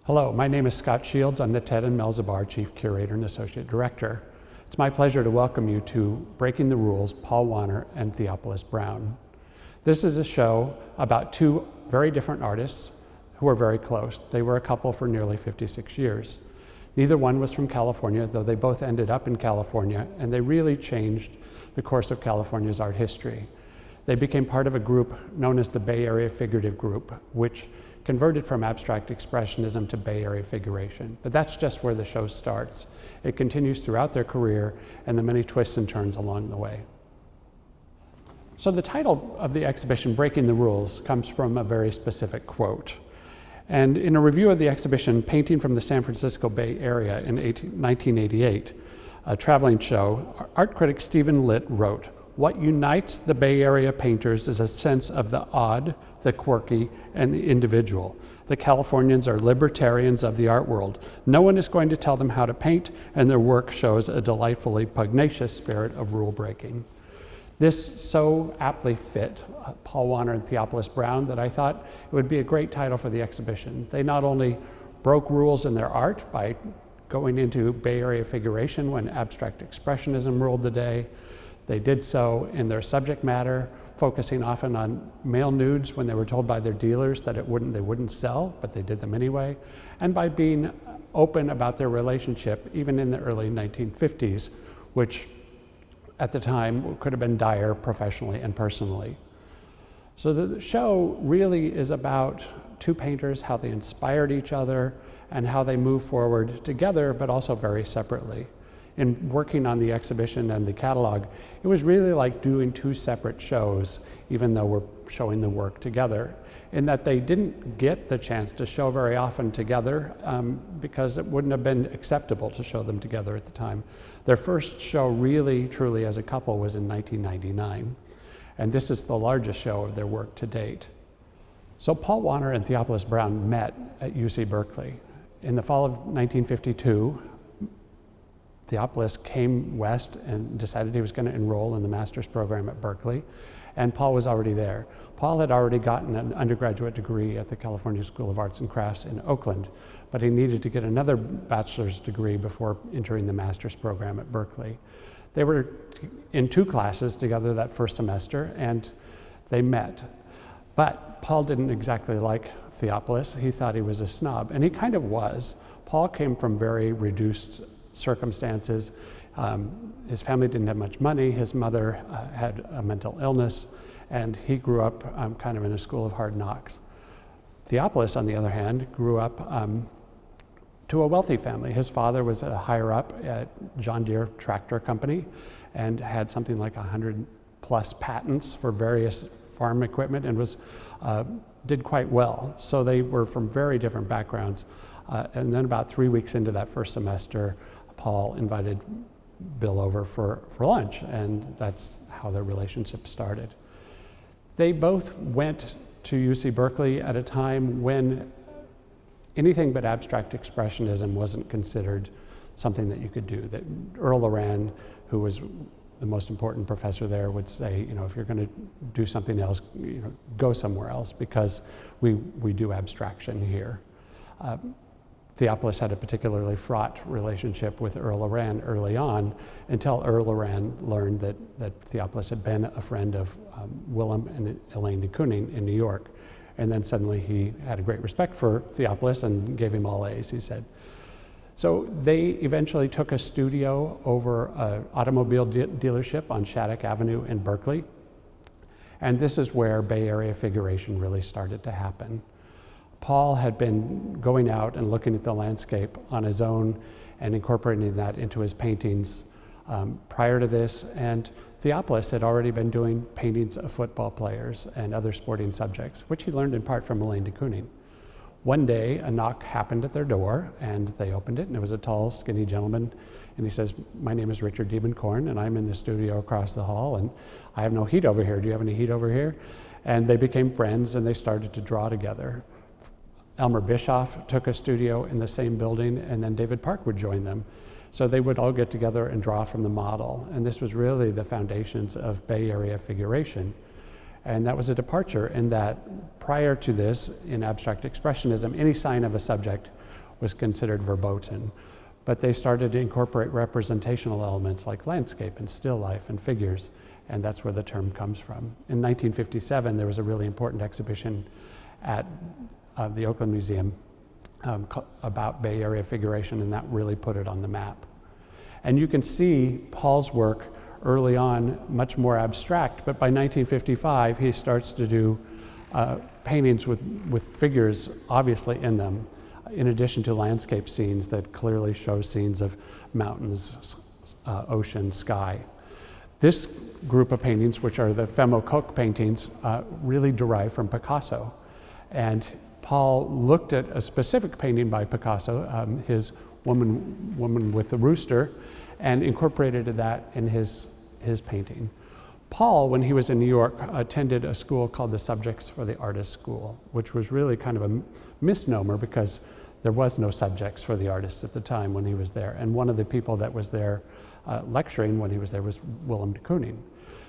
Hello, my name is Scott Shields. I'm the Ted and Mel Zabar Chief Curator and Associate Director. It's my pleasure to welcome you to Breaking the Rules, Paul Wonner and Theophilus Brown. This is a show about two very different artists who were very close. They were a couple for nearly 56 years. Neither one was from California, though they both ended up in California, and they really changed the course of California's art history. They became part of a group known as the Bay Area Figurative Group, which converted from abstract expressionism to Bay Area figuration. But that's just where the show starts. It continues throughout their career and the many twists and turns along the way. So the title of the exhibition, Breaking the Rules, comes from a very specific quote. And in a review of the exhibition, Painting from the San Francisco Bay Area in 1988, a traveling show, art critic Stephen Litt wrote, "What unites the Bay Area painters is a sense of the odd, the quirky, and the individual. The Californians are libertarians of the art world. No one is going to tell them how to paint, and their work shows a delightfully pugnacious spirit of rule breaking." This so aptly fit Paul Wonner and Theophilus Brown that I thought it would be a great title for the exhibition. They not only broke rules in their art by going into Bay Area figuration when abstract expressionism ruled the day, they did so in their subject matter, focusing often on male nudes when they were told by their dealers that they wouldn't sell, but they did them anyway, and by being open about their relationship, even in the early 1950s, which at the time could have been dire professionally and personally. So the show really is about two painters, how they inspired each other, and how they move forward together, but also very separately. In working on the exhibition and the catalog, it was really like doing two separate shows, even though we're showing the work together, in that they didn't get the chance to show very often together because it wouldn't have been acceptable to show them together at the time. Their first show really, truly as a couple was in 1999, and this is the largest show of their work to date. So Paul Wonner and Theophilus Brown met at UC Berkeley. In the fall of 1952, Theophilus came west and decided he was going to enroll in the master's program at Berkeley, and Paul was already there. Paul had already gotten an undergraduate degree at the California School of Arts and Crafts in Oakland, but he needed to get another bachelor's degree before entering the master's program at Berkeley. They were in two classes together that first semester, and they met. But Paul didn't exactly like Theophilus. He thought he was a snob, and he kind of was. Paul came from very reduced circumstances. His family didn't have much money. His mother had a mental illness, and he grew up kind of in a school of hard knocks. Theophilus, on the other hand, grew up to a wealthy family. His father was a higher up at John Deere Tractor Company and had something like 100 plus patents for various farm equipment and did quite well. So they were from very different backgrounds. And then about 3 weeks into that first semester, Paul invited Bill over for lunch, and that's how their relationship started. They both went to UC Berkeley at a time when anything but abstract expressionism wasn't considered something that you could do. That Earl Loran, who was the most important professor there, would say, if you're going to do something else, go somewhere else, because we do abstraction here. Theophilus had a particularly fraught relationship with Earl Loran early on, until Earl Loran learned that Theophilus had been a friend of Willem and Elaine de Kooning in New York. And then suddenly he had a great respect for Theophilus and gave him all A's, he said. So they eventually took a studio over an automobile dealership on Shattuck Avenue in Berkeley. And this is where Bay Area figuration really started to happen. Paul had been going out and looking at the landscape on his own and incorporating that into his paintings prior to this, and Theophilus had already been doing paintings of football players and other sporting subjects, which he learned in part from Elaine de Kooning. One day, a knock happened at their door, and they opened it, and it was a tall, skinny gentleman, and he says, "My name is Richard Diebenkorn, and I'm in the studio across the hall, and I have no heat over here. Do you have any heat over here?" And they became friends, and they started to draw together. Elmer Bischoff took a studio in the same building, and then David Park would join them. So they would all get together and draw from the model. And this was really the foundations of Bay Area figuration. And that was a departure in that prior to this, in abstract expressionism, any sign of a subject was considered verboten. But they started to incorporate representational elements like landscape and still life and figures, and that's where the term comes from. In 1957, there was a really important exhibition at the Oakland Museum about Bay Area figuration, and that really put it on the map. And you can see Paul's work early on much more abstract, but by 1955, he starts to do paintings with figures obviously in them, in addition to landscape scenes that clearly show scenes of mountains, ocean, sky. This group of paintings, which are the Femme au Coq paintings, really derive from Picasso. And Paul looked at a specific painting by Picasso, his woman with the rooster, and incorporated that in his painting. Paul, when he was in New York, attended a school called the Subjects for the Artist School, which was really kind of a misnomer because there was no subjects for the artist at the time when he was there. And one of the people that was there lecturing when he was there was Willem de Kooning.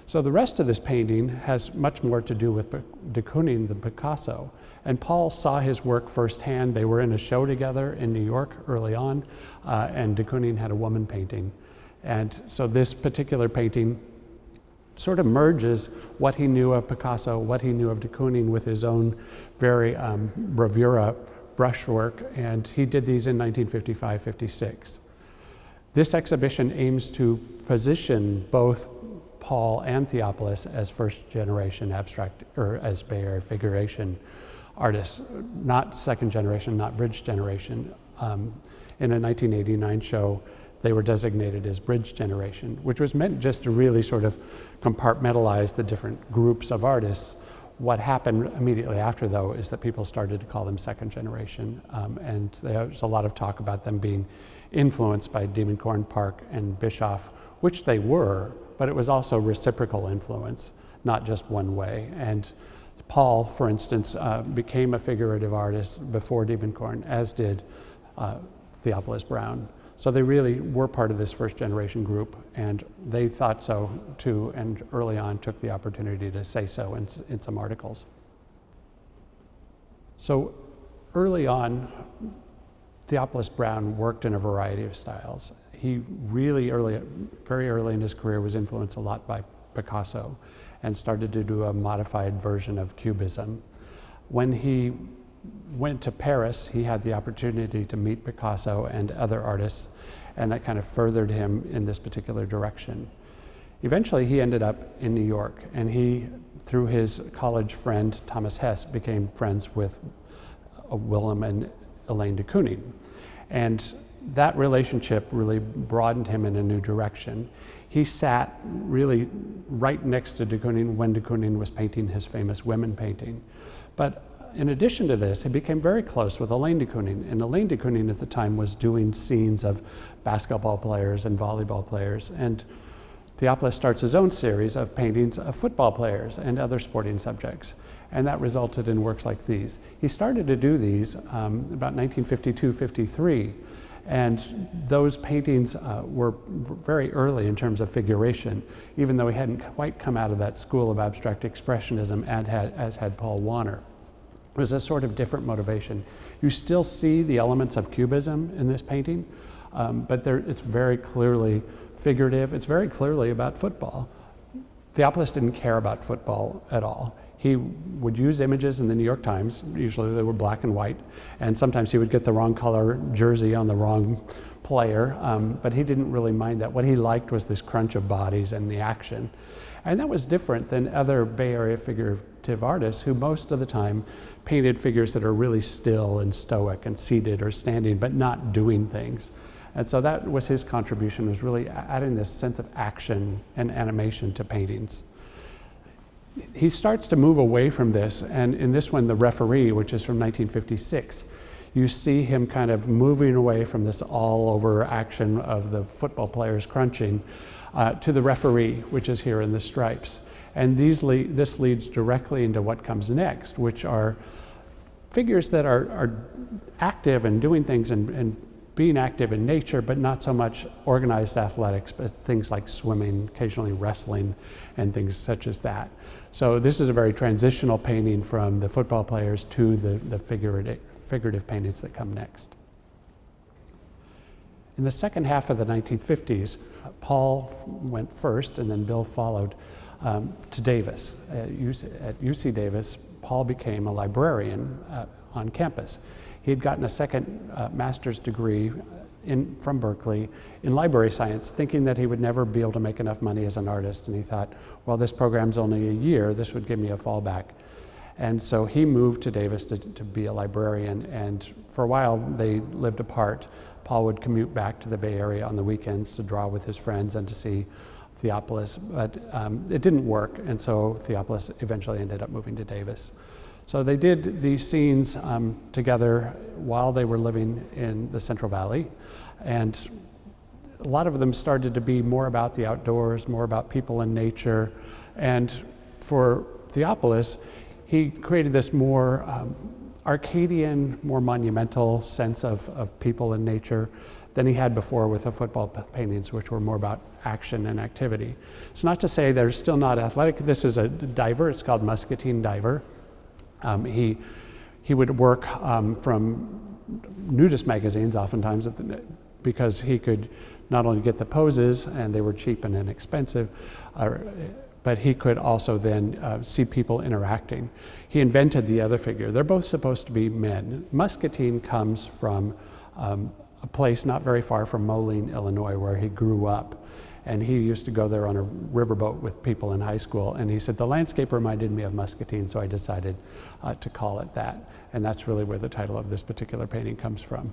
So the rest of this painting has much more to do with de Kooning than Picasso. And Paul saw his work firsthand. They were in a show together in New York early on, and de Kooning had a woman painting. And so this particular painting sort of merges what he knew of Picasso, what he knew of de Kooning with his own very bravura brushwork, and he did these in 1955-56. This exhibition aims to position both Paul and Theophilus as first generation abstract, or as Bay Area figuration artists, not second generation, not bridge generation. In a 1989 show, they were designated as bridge generation, which was meant just to really sort of compartmentalize the different groups of artists. What happened immediately after, though, is that people started to call them second generation, and there's a lot of talk about them being influenced by Diemenkorn, Park, and Bischoff, which they were, but it was also reciprocal influence, not just one way. And Paul, for instance, became a figurative artist before Diemenkorn, as did Theophilus Brown. So they really were part of this first generation group, and they thought so too, and early on took the opportunity to say so in some articles. So early on, Theophilus Brown worked in a variety of styles. He really very early in his career was influenced a lot by Picasso and started to do a modified version of Cubism. When he went to Paris, he had the opportunity to meet Picasso and other artists, and that kind of furthered him in this particular direction. Eventually, he ended up in New York, and he, through his college friend Thomas Hess, became friends with Willem and Elaine de Kooning. And that relationship really broadened him in a new direction. He sat really right next to de Kooning when de Kooning was painting his famous women painting. But in addition to this, he became very close with Elaine de Kooning, and Elaine de Kooning at the time was doing scenes of basketball players and volleyball players, and Theophilus starts his own series of paintings of football players and other sporting subjects, and that resulted in works like these. He started to do these about 1952-53, and those paintings were very early in terms of figuration, even though he hadn't quite come out of that school of abstract expressionism as had Paul Wonner. It was a sort of different motivation. You still see the elements of Cubism in this painting, but it's very clearly figurative. It's very clearly about football. Theophilus didn't care about football at all. He would use images in the New York Times, usually they were black and white, and sometimes he would get the wrong color jersey on the wrong player, but he didn't really mind that. What he liked was this crunch of bodies and the action. And that was different than other Bay Area figurative artists who most of the time painted figures that are really still and stoic and seated or standing, but not doing things. And so that was his contribution, was really adding this sense of action and animation to paintings. He starts to move away from this, and in this one, The Referee, which is from 1956, you see him kind of moving away from this all-over action of the football players crunching to The Referee, which is here in the stripes. And this leads directly into what comes next, which are figures that are active and doing things and being active in nature, but not so much organized athletics, but things like swimming, occasionally wrestling, and things such as that. So this is a very transitional painting from the football players to the figurative paintings that come next. In the second half of the 1950s, Paul went first and then Bill followed to Davis. At UC Davis, Paul became a librarian on campus. He had gotten a second master's degree from Berkeley in library science, thinking that he would never be able to make enough money as an artist. And he thought, well, this program's only a year, this would give me a fallback. And so he moved to Davis to be a librarian, and for a while they lived apart. Paul would commute back to the Bay Area on the weekends to draw with his friends and to see Theophilus, but it didn't work, and so Theophilus eventually ended up moving to Davis. So they did these scenes together while they were living in the Central Valley, and a lot of them started to be more about the outdoors, more about people and nature. And for Theophilus, he created this more Arcadian, more monumental sense of people and nature than he had before with the football paintings, which were more about action and activity. It's not to say they're still not athletic. This is a diver, it's called Muscatine Diver. He would work from nudist magazines oftentimes because he could not only get the poses, and they were cheap and inexpensive, but he could also then see people interacting. He invented the other figure. They're both supposed to be men. Muscatine comes from a place not very far from Moline, Illinois, where he grew up. And he used to go there on a riverboat with people in high school. And he said, the landscape reminded me of Muscatine, so I decided to call it that. And that's really where the title of this particular painting comes from.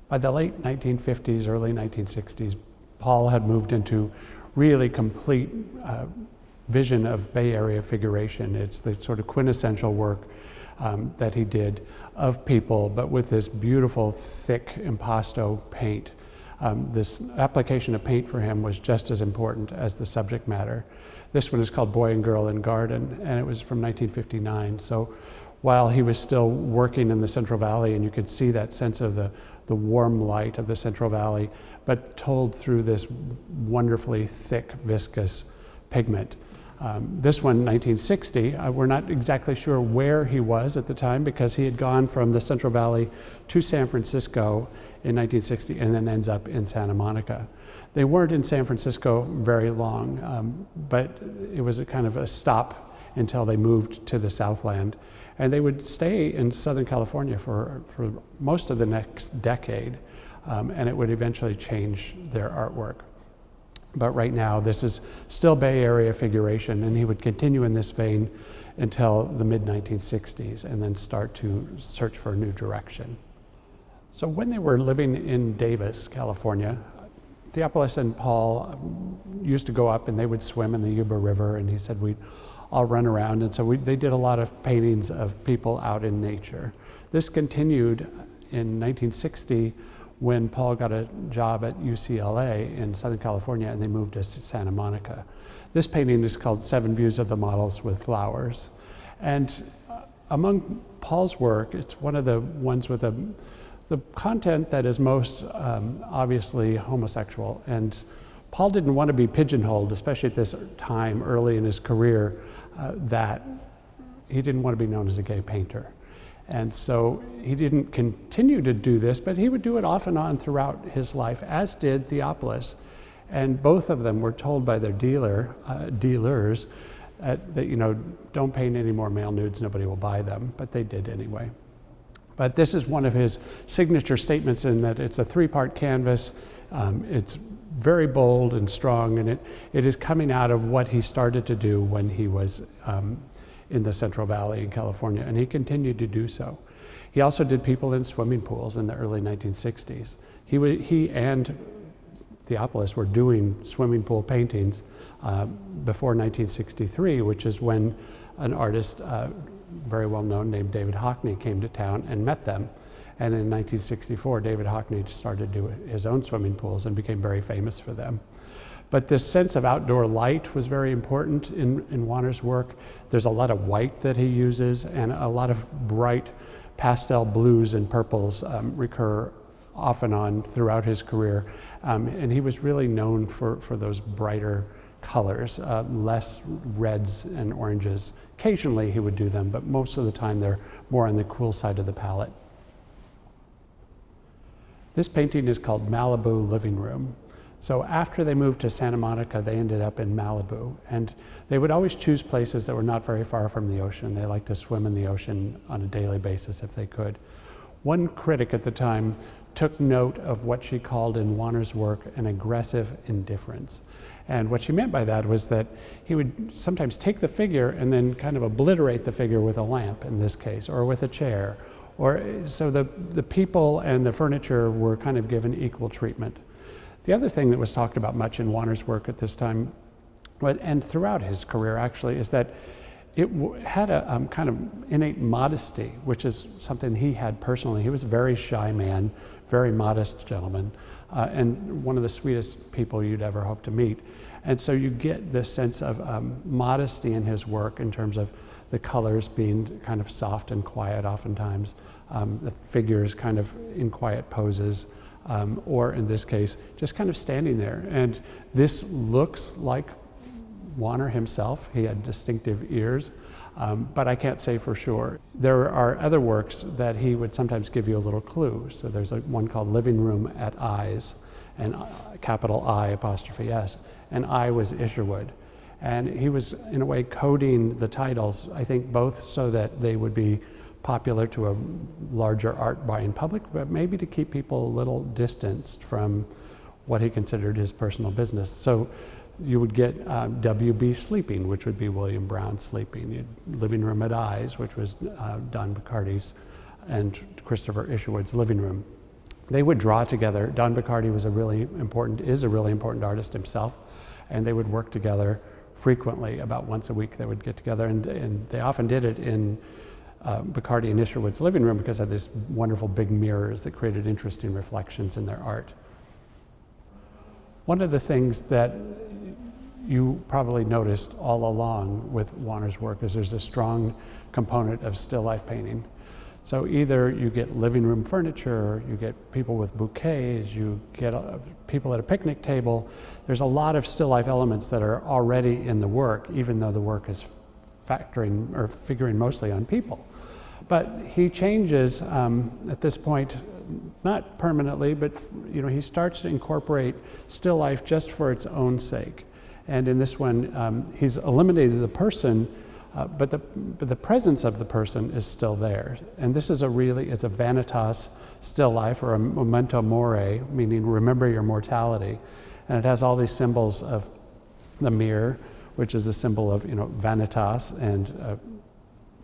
By the late 1950s, early 1960s, Paul had moved into really complete vision of Bay Area figuration. It's the sort of quintessential work that he did of people, but with this beautiful, thick impasto paint. This application of paint for him was just as important as the subject matter. This one is called Boy and Girl in Garden, and it was from 1959. So while he was still working in the Central Valley, and you could see that sense of the warm light of the Central Valley, but told through this wonderfully thick, viscous pigment. This one, 1960, we're not exactly sure where he was at the time, because he had gone from the Central Valley to San Francisco in 1960 and then ends up in Santa Monica. They weren't in San Francisco very long, but it was a kind of a stop until they moved to the Southland. And they would stay in Southern California for most of the next decade, and it would eventually change their artwork. But right now, this is still Bay Area figuration, and he would continue in this vein until the mid-1960s and then start to search for a new direction. So when they were living in Davis, California, Theophilus and Paul used to go up and they would swim in the Yuba River, and he said we'd all run around, and so they did a lot of paintings of people out in nature. This continued in 1960 when Paul got a job at UCLA in Southern California, and they moved to Santa Monica. This painting is called 7 Views of the Models with Flowers. And among Paul's work, it's one of the ones with the content that is most obviously homosexual. And Paul didn't want to be pigeonholed, especially at this time early in his career, that he didn't want to be known as a gay painter. And so he didn't continue to do this, but he would do it off and on throughout his life, as did Theophilus. And both of them were told by their dealers that, don't paint any more male nudes, nobody will buy them, but they did anyway. But this is one of his signature statements in that it's a 3-part canvas. It's very bold and strong, and it is coming out of what he started to do when he was in the Central Valley in California, and he continued to do so. He also did people in swimming pools in the early 1960s. He and Theophilus were doing swimming pool paintings before 1963, which is when an artist very well known named David Hockney came to town and met them. And in 1964, David Hockney started doing his own swimming pools and became very famous for them. But this sense of outdoor light was very important in Wonner's work. There's a lot of white that he uses, and a lot of bright pastel blues and purples recur off and on throughout his career. And he was really known for those brighter colors, less reds and oranges. Occasionally he would do them, but most of the time they're more on the cool side of the palette. This painting is called Malibu Living Room. So after they moved to Santa Monica, they ended up in Malibu, and they would always choose places that were not very far from the ocean. They liked to swim in the ocean on a daily basis if they could. One critic at the time took note of what she called in Wonner's work an aggressive indifference. And what she meant by that was that he would sometimes take the figure and then kind of obliterate the figure with a lamp in this case, or with a chair. So the people and the furniture were kind of given equal treatment. The other thing that was talked about much in Wonner's work at this time, and throughout his career actually, is that it had a kind of innate modesty, which is something he had personally. He was a very shy man, very modest gentleman, and one of the sweetest people you'd ever hope to meet. And so you get this sense of modesty in his work in terms of the colors being kind of soft and quiet oftentimes, the figures kind of in quiet poses, or in this case, just kind of standing there. And this looks like Wonner himself. He had distinctive ears, but I can't say for sure. There are other works that he would sometimes give you a little clue. So there's one called Living Room at Eyes, and capital I apostrophe S, and I was Isherwood. And he was, in a way, coding the titles, I think both so that they would be popular to a larger art buying public, but maybe to keep people a little distanced from what he considered his personal business. So you would get W.B. Sleeping, which would be William Brown Sleeping, Living Room at Eyes, which was Don Bacardi's and Christopher Isherwood's living room. They would draw together. Don Bacardi is a really important artist himself, and they would work together frequently. About once a week they would get together, and they often did it in Bacardi and Isherwood's living room because of these wonderful big mirrors that created interesting reflections in their art. One of the things that you probably noticed all along with Wonner's work is there's a strong component of still life painting. So either you get living room furniture, you get people with bouquets, you get people at a picnic table. There's a lot of still life elements that are already in the work, even though the work is factoring or figuring mostly on people. But he changes at this point, not permanently, but he starts to incorporate still life just for its own sake. And in this one, he's eliminated the person, but the presence of the person is still there. And this is it's a vanitas still life, or a memento mori, meaning remember your mortality. And it has all these symbols of the mirror, which is a symbol of vanitas, and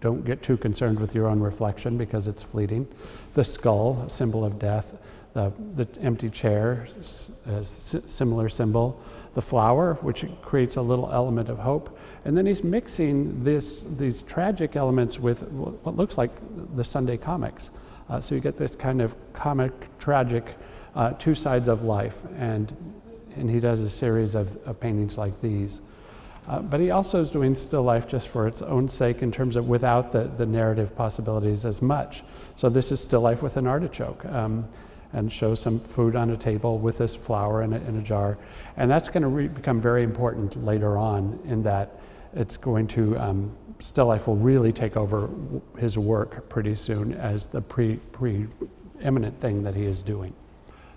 don't get too concerned with your own reflection because it's fleeting. The skull, a symbol of death. The empty chair, a similar symbol. The flower, which creates a little element of hope. And then he's mixing these tragic elements with what looks like the Sunday comics. So you get this kind of comic, tragic, two sides of life. And he does a series of paintings like these. But he also is doing still life just for its own sake in terms of without the narrative possibilities as much. So this is still life with an artichoke. And shows some food on a table with this flower in a jar. And that's going to become very important later on, in that it's going to, still life will really take over his work pretty soon as the preeminent thing that he is doing.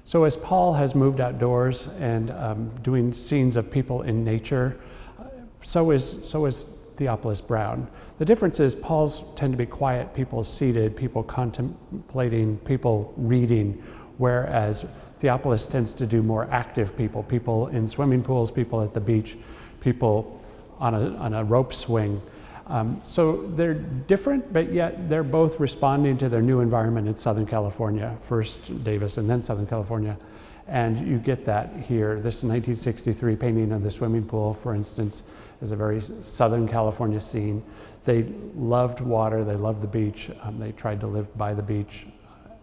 So as Paul has moved outdoors and doing scenes of people in nature, so is Theophilus Brown. The difference is Paul's tend to be quiet, people seated, people contemplating, people reading, whereas Theophilus tends to do more active people in swimming pools, people at the beach, people on a rope swing. So they're different, but yet they're both responding to their new environment in Southern California, first Davis and then Southern California. And you get that here. This 1963 painting of the swimming pool, for instance, is a very Southern California scene. They loved water, they loved the beach. They tried to live by the beach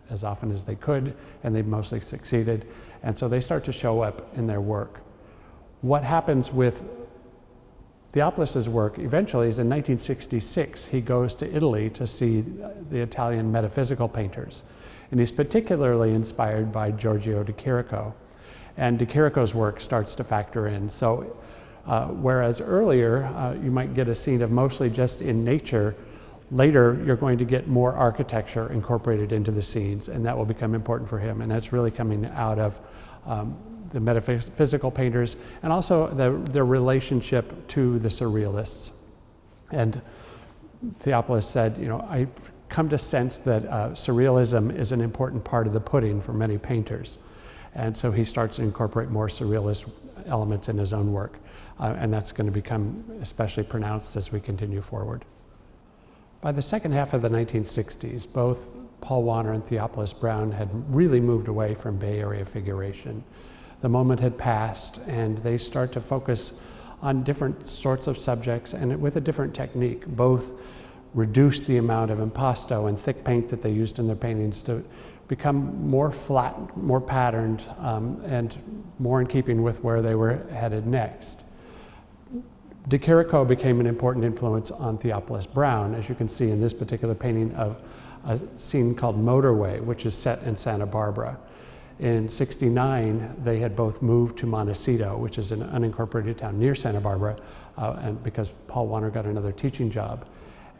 as often as they could, and they mostly succeeded. And so they start to show up in their work. What happens with Theophilus's work eventually is in 1966, he goes to Italy to see the Italian metaphysical painters. And he's particularly inspired by Giorgio de Chirico. And de Chirico's work starts to factor in. So whereas earlier you might get a scene of mostly just in nature, Later, you're going to get more architecture incorporated into the scenes, and that will become important for him. And that's really coming out of the metaphysical painters, and also their relationship to the surrealists. And Theophilus said, I've come to sense that surrealism is an important part of the pudding for many painters. And so he starts to incorporate more surrealist elements in his own work. And that's going to become especially pronounced as we continue forward. By the second half of the 1960s, both Paul Wonner and Theophilus Brown had really moved away from Bay Area figuration. The moment had passed, and they start to focus on different sorts of subjects and with a different technique. Both reduced the amount of impasto and thick paint that they used in their paintings to become more flat, more patterned, and more in keeping with where they were headed next. De Curator became an important influence on Theophilus Brown, as you can see in this particular painting of a scene called Motorway, which is set in Santa Barbara. In '69, they had both moved to Montecito, which is an unincorporated town near Santa Barbara, and because Paul Wonner got another teaching job.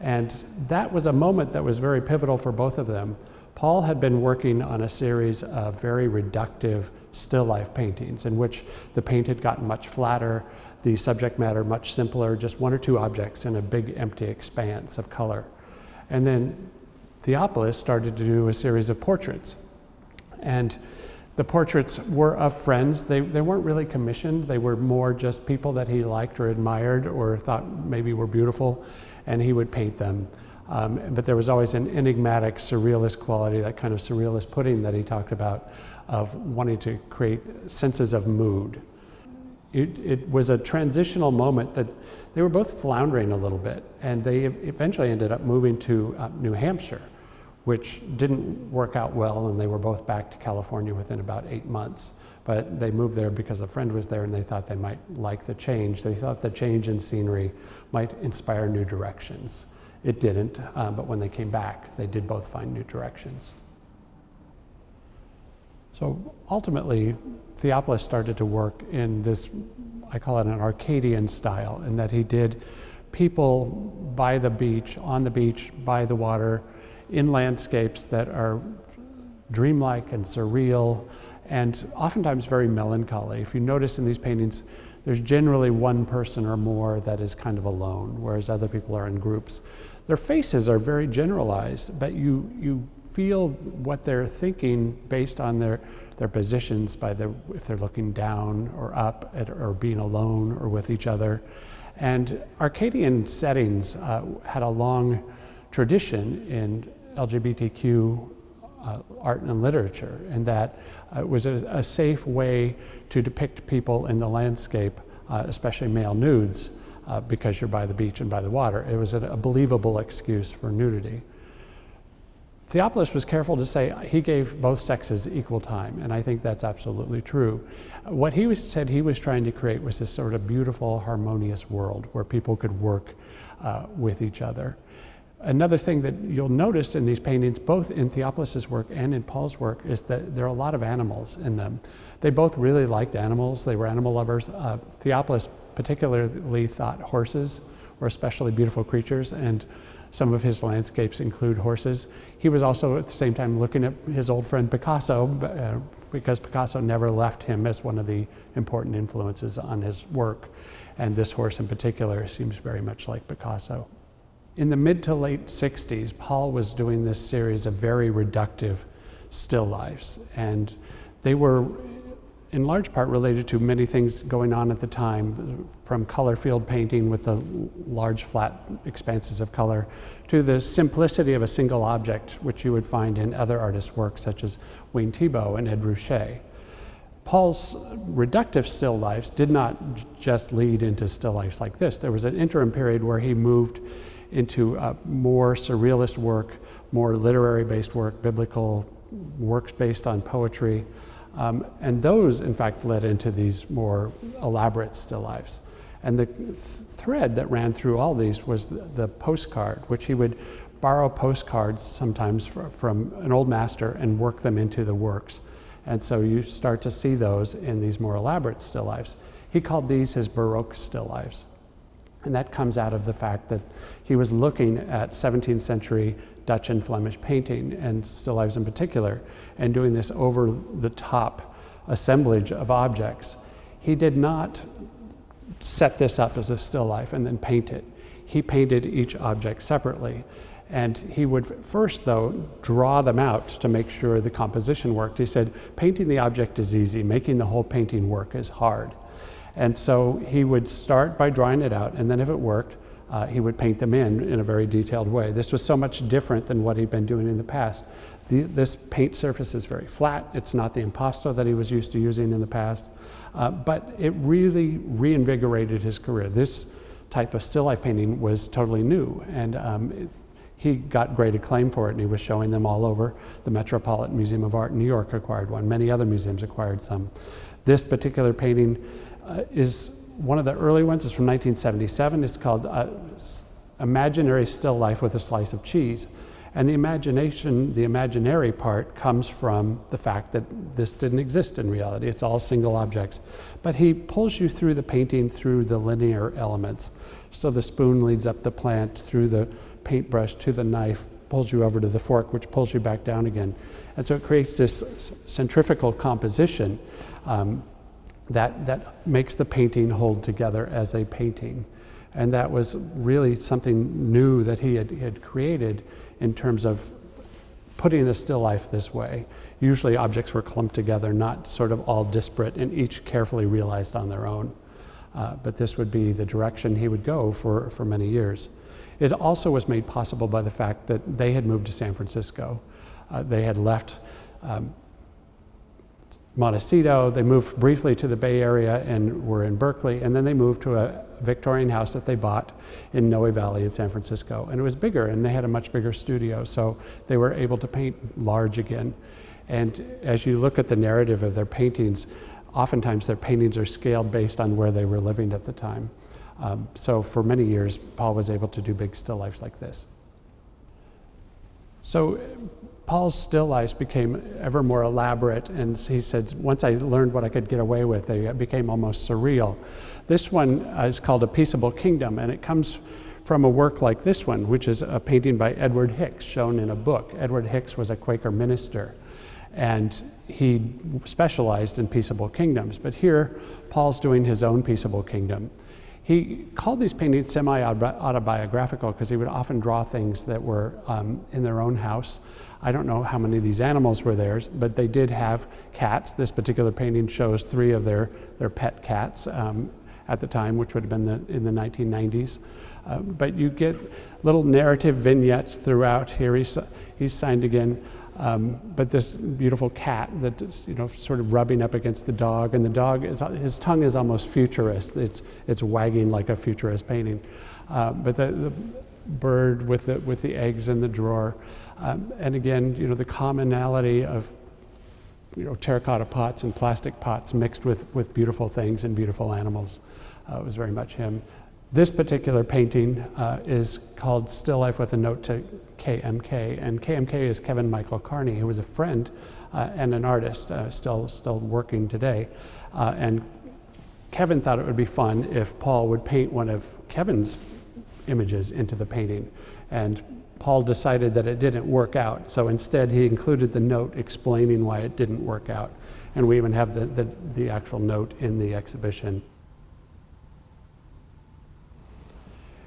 And that was a moment that was very pivotal for both of them. Paul had been working on a series of very reductive still life paintings in which the paint had gotten much flatter, the subject matter much simpler, just one or two objects in a big empty expanse of color. And then Theophilus started to do a series of portraits. And the portraits were of friends. They weren't really commissioned. They were more just people that he liked or admired or thought maybe were beautiful, and he would paint them. But there was always an enigmatic surrealist quality, that kind of surrealist pudding that he talked about, of wanting to create senses of mood. It was a transitional moment that they were both floundering a little bit, and they eventually ended up moving to New Hampshire, which didn't work out well, and they were both back to California within about 8 months. But they moved there because a friend was there, and they thought they might like the change. They thought the change in scenery might inspire new directions. It didn't, but when they came back, they did both find new directions. So ultimately, Theophilus started to work in this, I call it an Arcadian style, in that he did people by the beach, on the beach, by the water, in landscapes that are dreamlike and surreal, and oftentimes very melancholy. If you notice in these paintings, there's generally one person or more that is kind of alone, whereas other people are in groups. Their faces are very generalized, but you feel what they're thinking based on their positions, if they're looking down or up or being alone or with each other. And Arcadian settings had a long tradition in LGBTQ art and literature, and that it was a safe way to depict people in the landscape, especially male nudes, because you're by the beach and by the water. It was a believable excuse for nudity. Theophilus was careful to say he gave both sexes equal time, and I think that's absolutely true. What he said he was trying to create was this sort of beautiful, harmonious world where people could work with each other. Another thing that you'll notice in these paintings, both in Theophilus's work and in Paul's work, is that there are a lot of animals in them. They both really liked animals. They were animal lovers. Theophilus particularly thought horses were especially beautiful creatures, and some of his landscapes include horses. He was also at the same time looking at his old friend Picasso, because Picasso never left him as one of the important influences on his work. And this horse in particular seems very much like Picasso. In the mid to late 60s, Paul was doing this series of very reductive still lifes, and they were in large part related to many things going on at the time, from color field painting with the large flat expanses of color to the simplicity of a single object, which you would find in other artists' work such as Wayne Thiebaud and Ed Ruscha. Paul's reductive still lifes did not just lead into still lifes like this. There was an interim period where he moved into more surrealist work, more literary-based work, biblical works based on poetry. And those, in fact, led into these more elaborate still lifes. And the thread that ran through all these was the postcard, which he would borrow postcards sometimes from an old master and work them into the works. And so you start to see those in these more elaborate still lifes. He called these his Baroque still lifes. And that comes out of the fact that he was looking at 17th century Dutch and Flemish painting, and still lifes in particular, and doing this over-the-top assemblage of objects. He did not set this up as a still life and then paint it. He painted each object separately. And he would first, though, draw them out to make sure the composition worked. He said, painting the object is easy, making the whole painting work is hard. And so he would start by drawing it out, and then if it worked, he would paint them in a very detailed way. This was so much different than what he'd been doing in the past. This paint surface is very flat. It's not the impasto that he was used to using in the past, but it really reinvigorated his career. This type of still life painting was totally new, and he got great acclaim for it, and he was showing them all over. The Metropolitan Museum of Art in New York acquired one. Many other museums acquired some. This particular painting is one of the early ones. It's from 1977. It's called Imaginary Still Life with a Slice of Cheese. And the imaginary part comes from the fact that this didn't exist in reality. It's all single objects. But he pulls you through the painting through the linear elements. So the spoon leads up the plant, through the paintbrush to the knife, pulls you over to the fork, which pulls you back down again. And so it creates this centrifugal composition that makes the painting hold together as a painting. And that was really something new that he had created in terms of putting a still life this way. Usually objects were clumped together, not sort of all disparate and each carefully realized on their own. But this would be the direction he would go for many years. It also was made possible by the fact that they had moved to San Francisco. They had left Montecito, they moved briefly to the Bay Area and were in Berkeley, and then they moved to a Victorian house that they bought in Noe Valley in San Francisco. And it was bigger, and they had a much bigger studio, so they were able to paint large again. And as you look at the narrative of their paintings, oftentimes their paintings are scaled based on where they were living at the time. So for many years, Paul was able to do big still lifes like this. So Paul's still lifes became ever more elaborate, and he said, once I learned what I could get away with, they became almost surreal. This one is called A Peaceable Kingdom, and it comes from a work like this one, which is a painting by Edward Hicks, shown in a book. Edward Hicks was a Quaker minister, and he specialized in peaceable kingdoms. But here, Paul's doing his own peaceable kingdom. He called these paintings semi-autobiographical because he would often draw things that were in their own house. I don't know how many of these animals were theirs, but they did have cats. This particular painting shows 3 of their pet cats at the time, which would have been in the 1990s. But you get little narrative vignettes throughout. Here he's signed again. But this beautiful cat that sort of rubbing up against the dog, and the dog his tongue is almost futurist. It's wagging like a futurist painting. But the bird with the eggs in the drawer, and again, the commonality of terracotta pots and plastic pots mixed with beautiful things and beautiful animals. It was very much him. This particular painting is called Still Life with a Note to KMK, and KMK is Kevin Michael Carney, who was a friend and an artist, still working today. And Kevin thought it would be fun if Paul would paint one of Kevin's images into the painting, and Paul decided that it didn't work out, so instead he included the note explaining why it didn't work out, and we even have the actual note in the exhibition.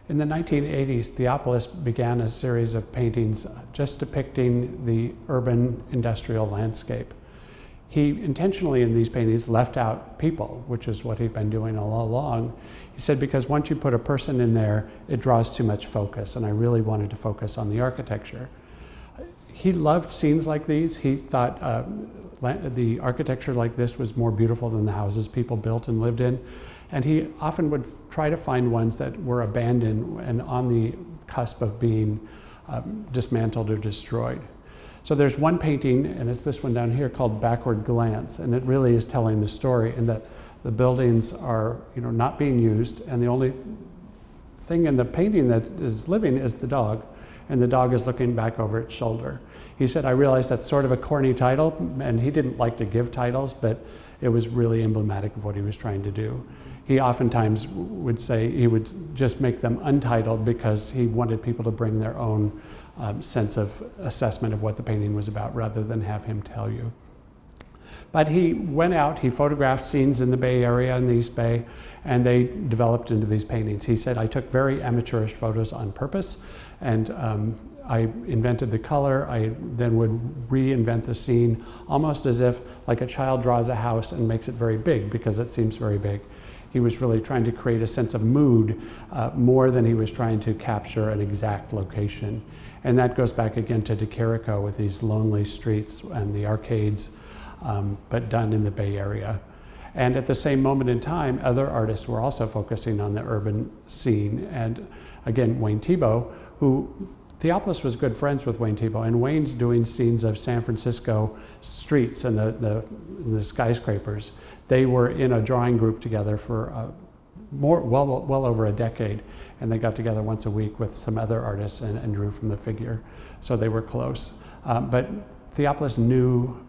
In the 1980s, Theophilus began a series of paintings just depicting the urban industrial landscape. He intentionally in these paintings left out people, which is what he'd been doing all along. He said, because once you put a person in there, it draws too much focus, and I really wanted to focus on the architecture. He loved scenes like these. He thought the architecture like this was more beautiful than the houses people built and lived in. And he often would try to find ones that were abandoned and on the cusp of being dismantled or destroyed. So there's one painting, and it's this one down here, called Backward Glance, and it really is telling the story in that the buildings are not being used, and the only thing in the painting that is living is the dog, and the dog is looking back over its shoulder. He said, I realized that's sort of a corny title, and he didn't like to give titles, but it was really emblematic of what he was trying to do. He oftentimes would say he would just make them untitled because he wanted people to bring their own sense of assessment of what the painting was about rather than have him tell you. But he went out, he photographed scenes in the Bay Area and the East Bay, and they developed into these paintings. He said, I took very amateurish photos on purpose, and I invented the color. I then would reinvent the scene almost as if like a child draws a house and makes it very big because it seems very big. He was really trying to create a sense of mood more than he was trying to capture an exact location. And that goes back again to Curator with these lonely streets and the arcades, but done in the Bay Area. And at the same moment in time, other artists were also focusing on the urban scene. And again, Wayne Thiebaud, who Theophilus was good friends with Wayne Thiebaud, and Wayne's doing scenes of San Francisco streets and the skyscrapers. They were in a drawing group together for well over a decade, and they got together once a week with some other artists and drew from the figure. So they were close. But Theophilus knew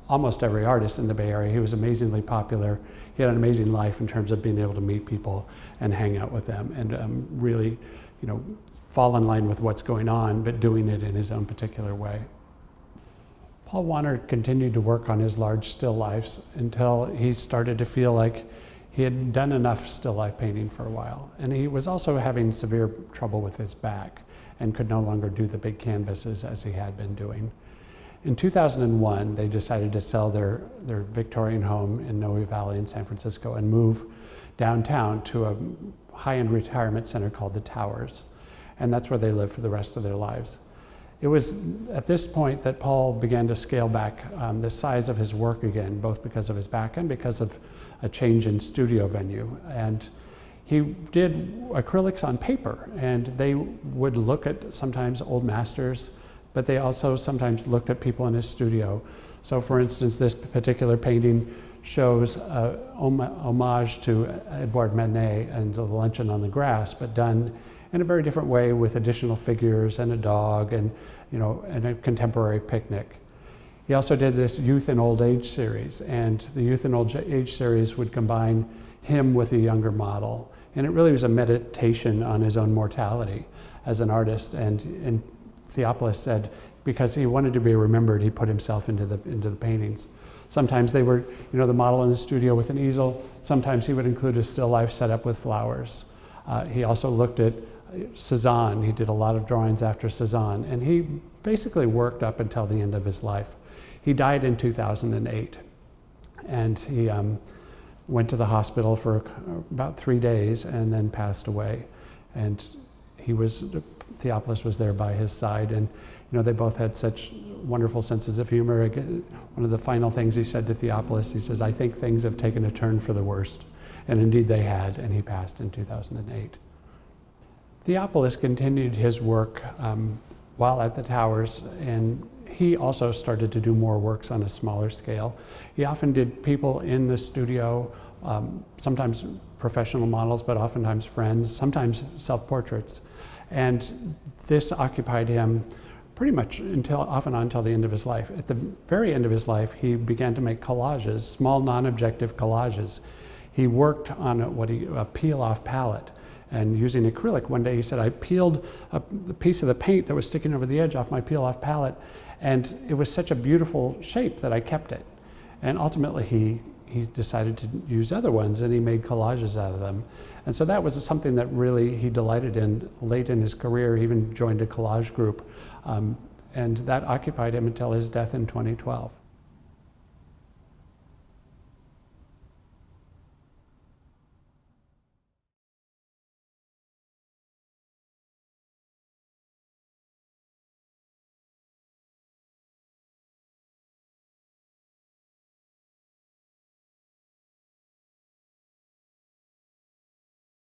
almost every artist in the Bay Area. He was amazingly popular. He had an amazing life in terms of being able to meet people and hang out with them and really, fall in line with what's going on, but doing it in his own particular way. Paul Wonner continued to work on his large still lifes until he started to feel like he had done enough still life painting for a while. And he was also having severe trouble with his back and could no longer do the big canvases as he had been doing. In 2001, they decided to sell their Victorian home in Noe Valley in San Francisco and move downtown to a high-end retirement center called the Towers. And that's where they lived for the rest of their lives. It was at this point that Paul began to scale back the size of his work again, both because of his back and because of a change in studio venue. And he did acrylics on paper, and they would look at sometimes old masters, but they also sometimes looked at people in his studio. So for instance, this particular painting shows homage to Edouard Manet and the Luncheon on the Grass, but done in a very different way with additional figures and a dog and a contemporary picnic. He also did this Youth and Old Age series, and the Youth and Old Age series would combine him with a younger model. And it really was a meditation on his own mortality as an artist. And Theophilus said, because he wanted to be remembered, he put himself into the paintings. Sometimes they were, the model in the studio with an easel. Sometimes he would include a still life set up with flowers. He also looked at Cézanne. He did a lot of drawings after Cézanne, and he basically worked up until the end of his life. He died in 2008, and he went to the hospital for about 3 days and then passed away. And Theophilus was there by his side, and they both had such wonderful senses of humor. One of the final things he said to Theophilus, he says, I think things have taken a turn for the worst. And indeed they had, and he passed in 2008. Theophilus continued his work while at the Towers, and he also started to do more works on a smaller scale. He often did people in the studio, sometimes professional models, but oftentimes friends, sometimes self-portraits. And this occupied him pretty much until the end of his life. At the very end of his life, he began to make collages, small non-objective collages. He worked on a peel-off palette, and using acrylic. One day he said, I peeled a piece of the paint that was sticking over the edge off my peel-off palette, and it was such a beautiful shape that I kept it. And ultimately he decided to use other ones, and he made collages out of them. And so that was something that really he delighted in late in his career. He even joined a collage group, and that occupied him until his death in 2012.